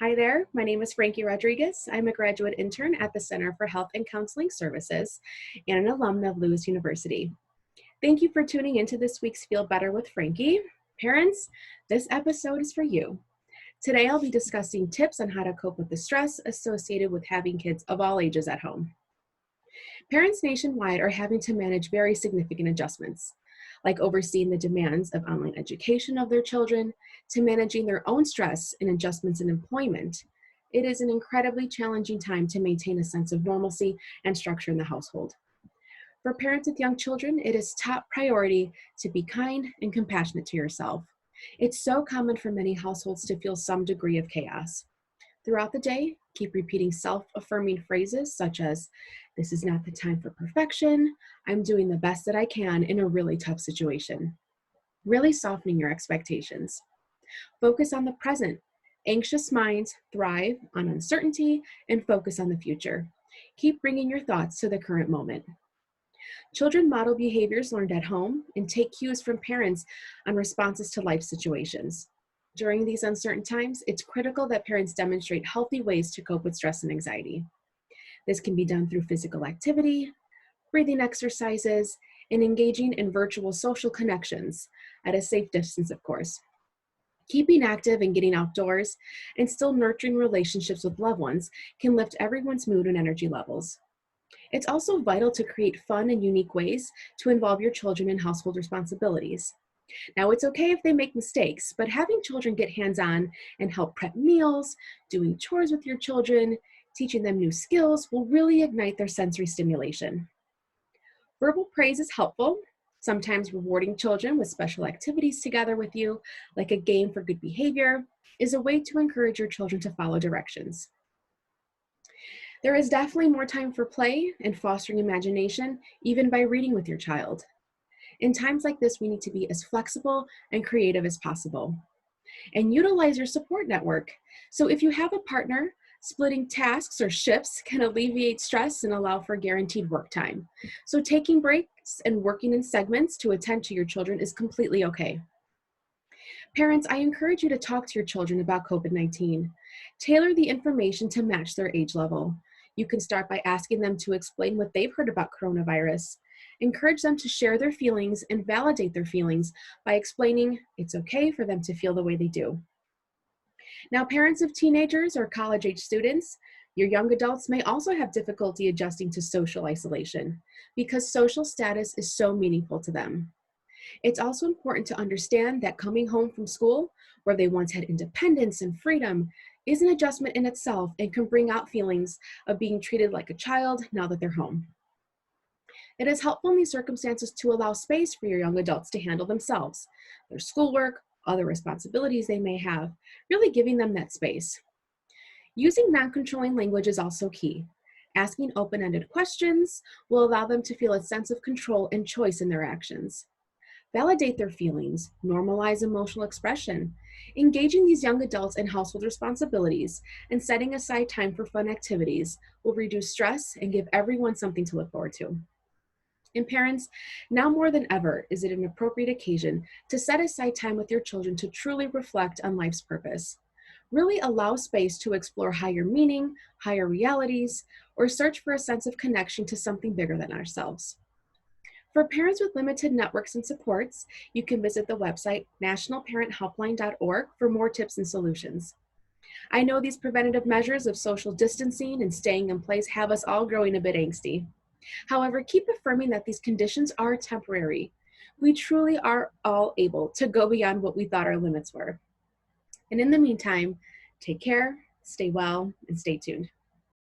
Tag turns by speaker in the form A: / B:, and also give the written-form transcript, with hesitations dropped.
A: Hi there, my name is Franky Rodriguez. I'm a graduate intern at the Center for Health and Counseling Services and an alumna of Lewis University. Thank you for tuning into this week's Feel Better with Franky. Parents, this episode is for you. Today I'll be discussing tips on how to cope with the stress associated with having kids of all ages at home. Parents nationwide are having to manage very significant adjustments, like overseeing the demands of online education of their children, to managing their own stress and adjustments in employment. It is an incredibly challenging time to maintain a sense of normalcy and structure in the household. For parents with young children, it is top priority to be kind and compassionate to yourself. It's so common for many households to feel some degree of chaos. Throughout the day, keep repeating self-affirming phrases such as, "This is not the time for perfection. I'm doing the best that I can in a really tough situation." Really softening your expectations. Focus on the present. Anxious minds thrive on uncertainty and focus on the future. Keep bringing your thoughts to the current moment. Children model behaviors learned at home and take cues from parents on responses to life situations. During these uncertain times, it's critical that parents demonstrate healthy ways to cope with stress and anxiety. This can be done through physical activity, breathing exercises, and engaging in virtual social connections at a safe distance, of course. Keeping active and getting outdoors and still nurturing relationships with loved ones can lift everyone's mood and energy levels. It's also vital to create fun and unique ways to involve your children in household responsibilities. Now, it's okay if they make mistakes, but having children get hands-on and help prep meals, doing chores with your children, teaching them new skills will really ignite their sensory stimulation. Verbal praise is helpful. Sometimes rewarding children with special activities together with you, like a game for good behavior, is a way to encourage your children to follow directions. There is definitely more time for play and fostering imagination, even by reading with your child. In times like this, we need to be as flexible and creative as possible. And utilize your support network. So if you have a partner, splitting tasks or shifts can alleviate stress and allow for guaranteed work time. So taking breaks and working in segments to attend to your children is completely okay. Parents, I encourage you to talk to your children about COVID-19. Tailor the information to match their age level. You can start by asking them to explain what they've heard about coronavirus. Encourage them to share their feelings and validate their feelings by explaining it's okay for them to feel the way they do. Now, parents of teenagers or college-age students, your young adults may also have difficulty adjusting to social isolation because social status is so meaningful to them. It's also important to understand that coming home from school, where they once had independence and freedom, is an adjustment in itself and can bring out feelings of being treated like a child now that they're home. It is helpful in these circumstances to allow space for your young adults to handle themselves, their schoolwork, other responsibilities they may have, really giving them that space. Using non-controlling language is also key. Asking open-ended questions will allow them to feel a sense of control and choice in their actions. Validate their feelings, normalize emotional expression. Engaging these young adults in household responsibilities and setting aside time for fun activities will reduce stress and give everyone something to look forward to. And parents, now more than ever is it an appropriate occasion to set aside time with your children to truly reflect on life's purpose. Really allow space to explore higher meaning, higher realities, or search for a sense of connection to something bigger than ourselves. For parents with limited networks and supports, you can visit the website nationalparenthelpline.org for more tips and solutions. I know these preventative measures of social distancing and staying in place have us all growing a bit angsty. However, keep affirming that these conditions are temporary. We truly are all able to go beyond what we thought our limits were. And in the meantime, take care, stay well, and stay tuned.